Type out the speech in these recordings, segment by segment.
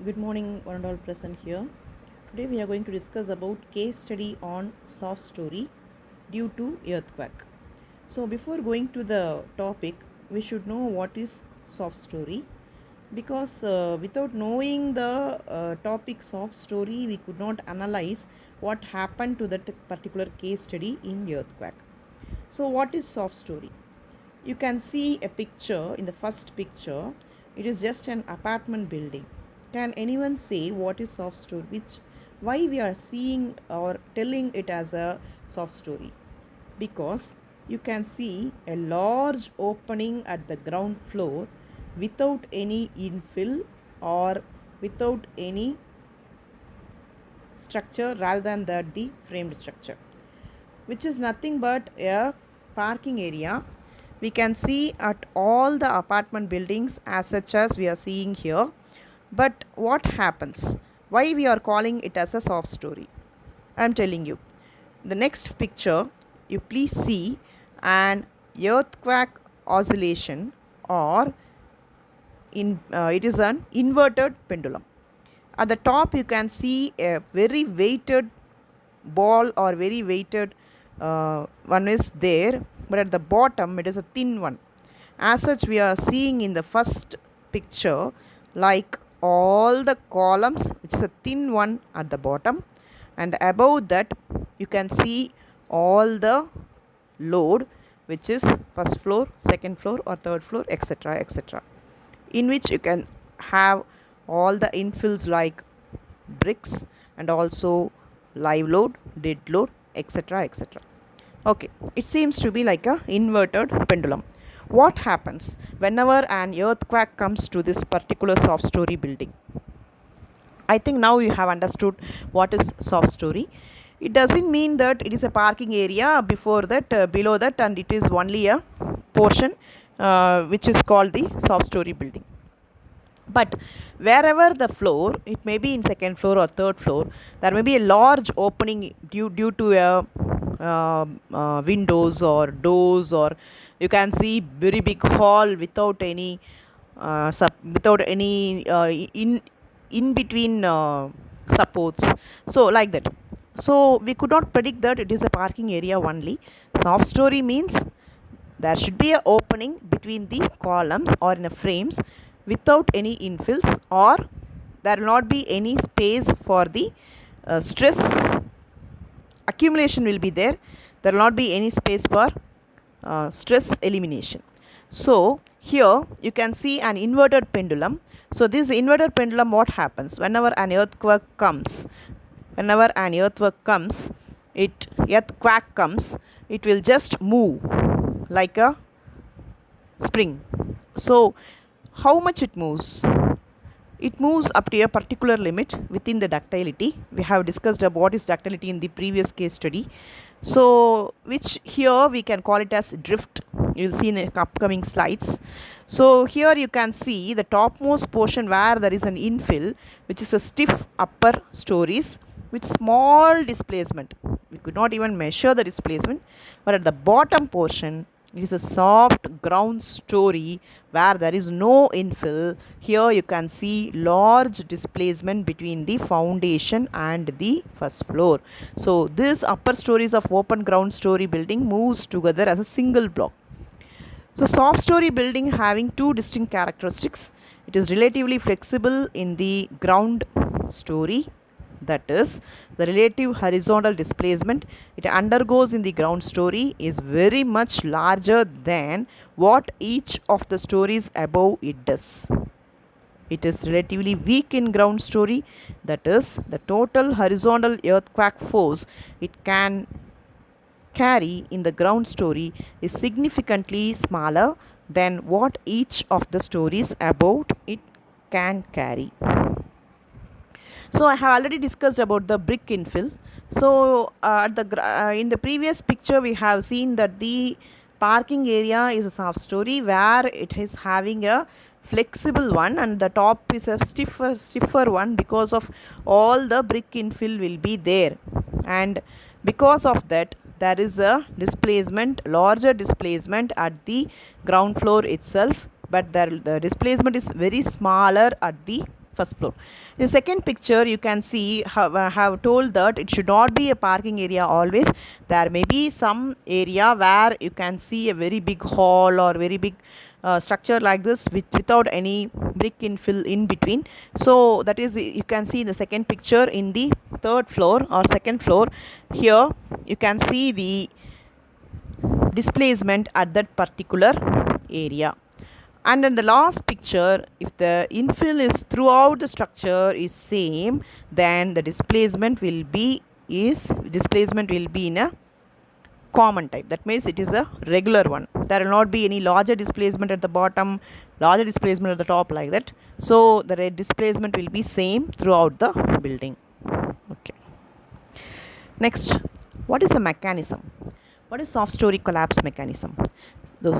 Good morning, one and all present here. Today we are going to discuss about case study on soft story due to earthquake. So before going to the topic, we should know what is soft story because without knowing the topic soft story, we could not analyze what happened to that particular case study in earthquake. So what is soft story? You can see a picture in the first picture. It is just an apartment building. Can anyone say what is soft story? Which why we are seeing or telling it as a soft story? Because you can see a large opening at the ground floor without any infill or without any structure rather than that the framed structure, which is nothing but a parking area. We can see at all the apartment buildings as such as we are seeing here. But what happens? Why we are calling it as a soft story? I am telling you. The next picture, you please see an earthquake oscillation, or it is an inverted pendulum. At the top, you can see a very weighted ball or very weighted one is there, but at the bottom it is a thin one. As such, we are seeing in the first picture like all the columns, which is a thin one at the bottom, and above that you can see all the load, which is first floor, second floor, or third floor, etc., etc., in which you can have all the infills like bricks and also live load, dead load, etc., etc. Okay, it seems to be like a inverted pendulum. What happens whenever an earthquake comes to this particular soft story building? I think now you have understood what is soft story. It doesn't mean that it is a parking area before that, below that, and it is only a portion which is called the soft story building. But wherever the floor, it may be in second floor or third floor, there may be a large opening due to a windows or doors, or you can see very big hall without any without any in between supports, so like that. So we could not predict that it is a parking area only. Soft story means there should be an opening between the columns or in a frames without any infills, or there will not be any space for the stress accumulation will be there. There will not be any space for stress elimination. So here you can see an inverted pendulum. So this inverted pendulum, what happens whenever an earthquake comes? Whenever an earthquake comes, it will just move like a spring. So how much it moves? It moves up to a particular limit within the ductility. We have discussed about what is ductility in the previous case study. So which here we can call it as drift. You will see in the upcoming slides. So here you can see the topmost portion where there is an infill, which is a stiff upper stories with small displacement. We could not even measure the displacement, but at the bottom portion it is a soft ground story where there is no infill. Here you can see large displacement between the foundation and the first floor. So this upper stories of open ground story building moves together as a single block. So soft story building having two distinct characteristics. It is relatively flexible in the ground story, that is the relative horizontal displacement it undergoes in the ground story is very much larger than what each of the stories above it does. It is relatively weak in ground story, that is the total horizontal earthquake force it can carry in the ground story is significantly smaller than what each of the stories above it can carry. So I have already discussed about the brick infill. So in the previous picture we have seen that the parking area is a soft story where it is having a flexible one, and the top is a stiffer one because of all the brick infill will be there, and because of that there is a larger displacement at the ground floor itself, but the displacement is very smaller at the first floor. In the second picture, you can see have told that it should not be a parking area always. There may be some area where you can see a very big hall or very big structure like this without any brick infill in between. So that is, you can see in the second picture in the third floor or second floor. Here you can see the displacement at that particular area. And in the last picture, if the infill is throughout the structure is same, then the displacement will be in a common type. That means it is a regular one. There will not be any larger displacement at the bottom, larger displacement at the top, like that. So the displacement will be same throughout the building. Okay. Next, what is the mechanism? What is soft story collapse mechanism?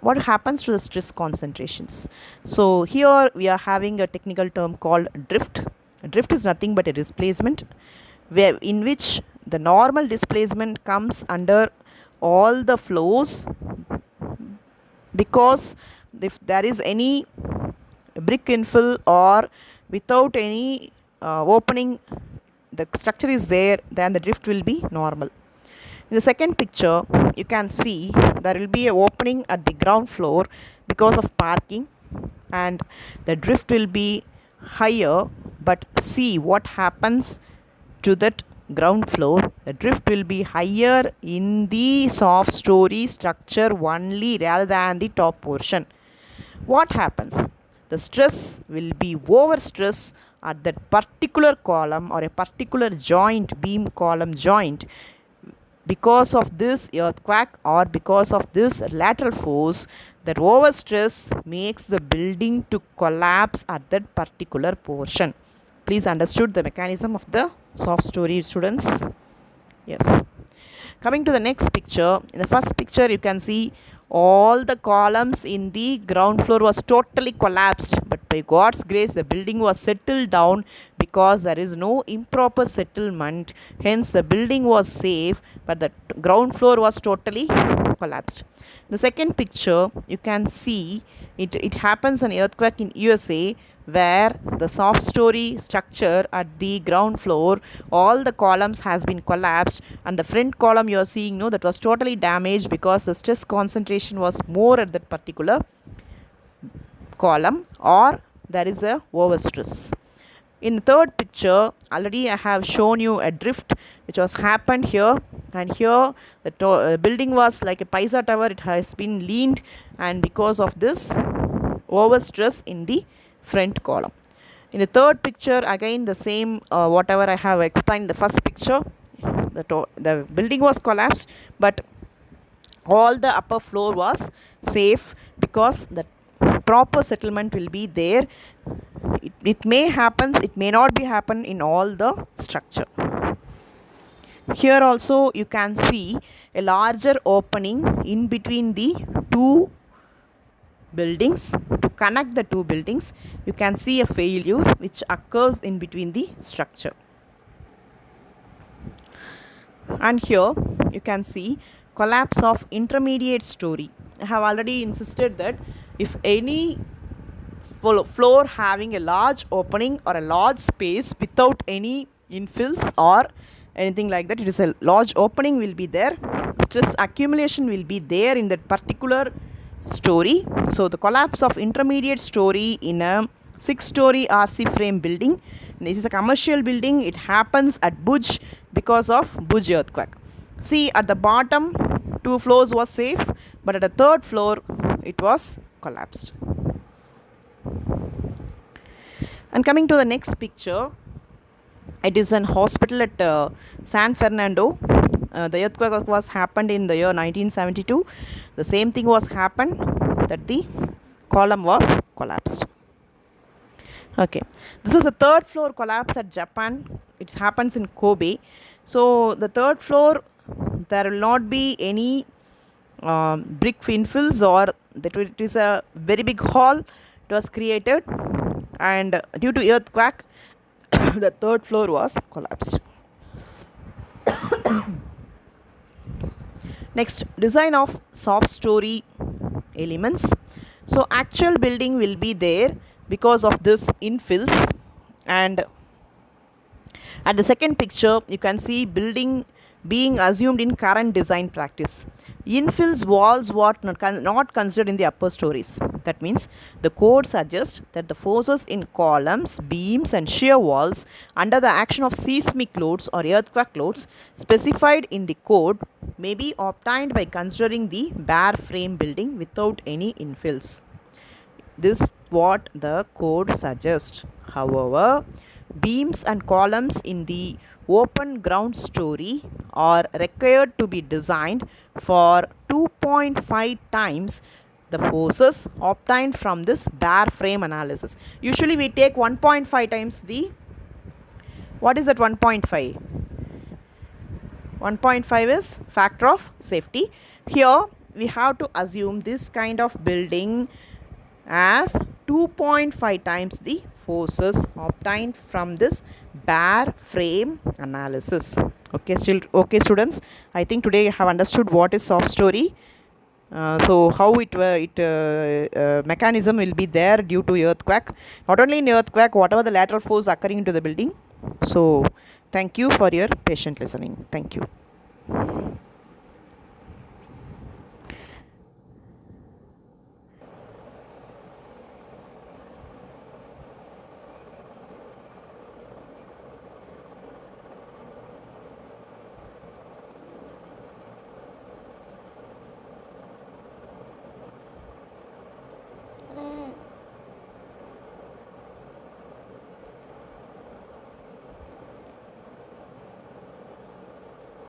What happens to the stress concentrations? So here we are having a technical term called drift. Drift is nothing but a displacement in which the normal displacement comes under all the floors, because if there is any brick infill or without any opening, the structure is there, then the drift will be normal. In the second picture, you can see there will be an opening at the ground floor because of parking, and the drift will be higher. But see what happens to that ground floor. The drift will be higher in the soft story structure only rather than the top portion. What happens? The stress will be over stress at that particular column or a particular joint, beam column joint. Because of this earthquake or because of this lateral force, the overstress makes the building to collapse at that particular portion. Please understood the mechanism of the soft story, students? Yes. Coming to the next picture, in the first picture you can see all the columns in the ground floor was totally collapsed, but by God's grace the building was settled down because there is no improper settlement. Hence the building was safe, but the ground floor was totally collapsed. The second picture, you can see it happens an earthquake in USA, where the soft story structure at the ground floor, all the columns has been collapsed, and the front column you are seeing, that was totally damaged because the stress concentration was more at that particular column, or there is a overstress. In the third picture, already I have shown you a drift which was happened here, and here the building was like a Pisa tower. It has been leaned, and because of this overstress in the front column. In the third picture, again the same whatever I have explained in the first picture. The building was collapsed, but all the upper floor was safe because the proper settlement will be there. It may happen, it may not be happen in all the structure. Here also you can see a larger opening in between the two buildings. To connect the two buildings, you can see a failure which occurs in between the structure. And here you can see collapse of intermediate story. I have already insisted that if any floor having a large opening or a large space without any infills or anything like that, it is a large opening will be there, stress accumulation will be there in that particular story. So the collapse of intermediate story in a 6-story RC frame building. This is a commercial building. It happens at Bhuj because of Bhuj earthquake. See, at the bottom 2 floors was safe, but at the third floor it was collapsed. And coming to the next picture, it is an hospital at San Fernando. The earthquake was happened in the year 1972. The same thing was happened, that the column was collapsed. Okay, this is the third floor collapse at Japan. It happens in Kobe. So the third floor, there will not be any brick infills, or that it is a very big hall. It was created, and due to earthquake, the third floor was collapsed. Next, design of soft story elements. So actual building will be there because of this infills, And at the second picture, you can see building being assumed in current design practice. Infills walls what not considered in the upper stories. That means the code suggests that the forces in columns, beams, and shear walls under the action of seismic loads or earthquake loads specified in the code may be obtained by considering the bare frame building without any infills. This is what the code suggests. However, beams and columns in the open ground story are required to be designed for 2.5 times the forces obtained from this bare frame analysis. Usually we take 1.5 times the, what is that 1.5? 1.5 is factor of safety. Here we have to assume this kind of building as 2.5 times the forces obtained from this bare frame analysis. Okay, students, I think today you have understood what is soft story. So how it mechanism will be there due to earthquake. Not only in earthquake, whatever the lateral force occurring into the building. So thank you for your patient listening. Thank you.